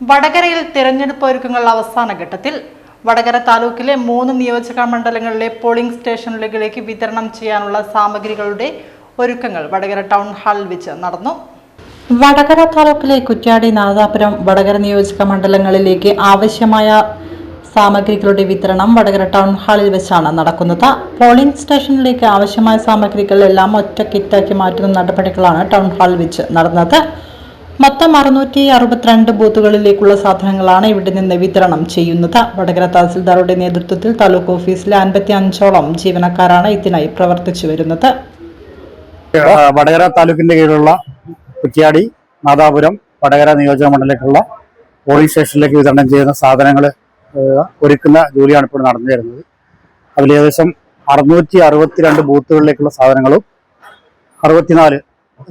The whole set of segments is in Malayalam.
വടകരയിൽ തിരഞ്ഞെടുപ്പ് ഒരുക്കങ്ങൾ അവസാന ഘട്ടത്തിൽ. വടകര താലൂക്കിലെ 3 നിയോജക മണ്ഡലങ്ങളിലെ പോളിംഗ് സ്റ്റേഷനുകളിലേക്ക് വിതരണം ചെയ്യാനുള്ള സാമഗ്രികളുടെ ഒരുക്കങ്ങൾ വടകര ടൗൺ ഹാളിൽ വെച്ച് നടന്നു. വടകര താലൂക്കിലെ കുറ്റ്യാടി, നാദാപുരം, വടകര നിയോജക മണ്ഡലങ്ങളിലേക്ക് ആവശ്യമായ സാമഗ്രികളുടെ വിതരണം വടകര ടൗൺ ഹാളിൽ വെച്ചാണ് നടക്കുന്നത്. പോളിംഗ് സ്റ്റേഷനിലേക്ക് ആവശ്യമായ സാമഗ്രികൾ എല്ലാം ഒറ്റ കിറ്റാക്കി മാറ്റുന്ന നടപടികളാണ് ടൗൺ ഹാളിൽ വെച്ച് നടന്നത്. മൊത്തം 662 ബൂത്തുകളിലേക്കുള്ള സാധനങ്ങളാണ് ഇവിടെ നിന്ന് വിതരണം ചെയ്യുന്നത്. വടകര തഹസിൽദാറുടെ നേതൃത്വത്തിൽ താലൂക്ക് ഓഫീസിലെ 55ഓളം ജീവനക്കാരാണ് ഇതിനായി പ്രവർത്തിച്ചു വരുന്നത്. വടകര താലൂക്കിന്റെ കീഴിലുള്ള കുറ്റ്യാടി, നാദാപുരം, വടകര നിയോജക മണ്ഡലത്തിലുള്ള പോളിംഗ് സ്റ്റേഷനിലേക്ക് വിതരണം ചെയ്യുന്ന സാധനങ്ങൾ ഒരുക്കുന്ന ജോലിയാണ് ഇപ്പോൾ നടന്നു വരുന്നത്. അതിൽ ഏകദേശം 662 ബൂത്തുകളിലേക്കുള്ള സാധനങ്ങളും 64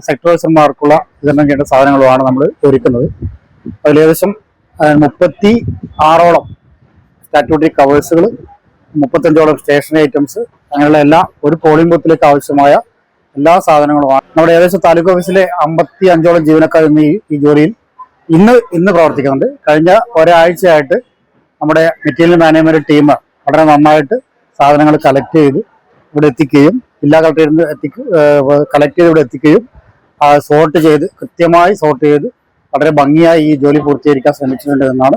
സെക്ടർ ഓഫീസർമാർക്കുള്ള വിതരണം ചെയ്യേണ്ട സാധനങ്ങളുമാണ് നമ്മൾ ഒരുക്കുന്നത്. അതിൽ ഏകദേശം 36ഓളം സ്റ്റാറ്റ്യൂട്ടറി കവേഴ്സുകൾ, 35ഓളം സ്റ്റേഷനറി ഐറ്റംസ്, അങ്ങനെയുള്ള എല്ലാ ഒരു പോളിംഗ് ബൂത്തിലേക്ക് ആവശ്യമായ എല്ലാ സാധനങ്ങളുമാണ്. നമ്മുടെ ഏകദേശം താലൂക്ക് ഓഫീസിലെ 55ഓളം ജീവനക്കാർ ഈ ജോലിയിൽ ഇന്ന് പ്രവർത്തിക്കുന്നുണ്ട്. കഴിഞ്ഞ ഒരാഴ്ചയായിട്ട് നമ്മുടെ മെറ്റീരിയൽ മാനേജ്മെന്റ് ടീം വളരെ നന്നായിട്ട് സാധനങ്ങൾ കളക്ട് ചെയ്ത് ഇവിടെ എത്തിക്കുകയും ജില്ലാ കളക്ടറേറ്റിൽ കളക്ട് ചെയ്ത് ഇവിടെ എത്തിക്കുകയും കൃത്യമായി സോർട്ട് ചെയ്ത് വളരെ ഭംഗിയായി ഈ ജോലി പൂർത്തീകരിക്കാൻ ശ്രമിച്ചിട്ടുണ്ട് എന്നാണ്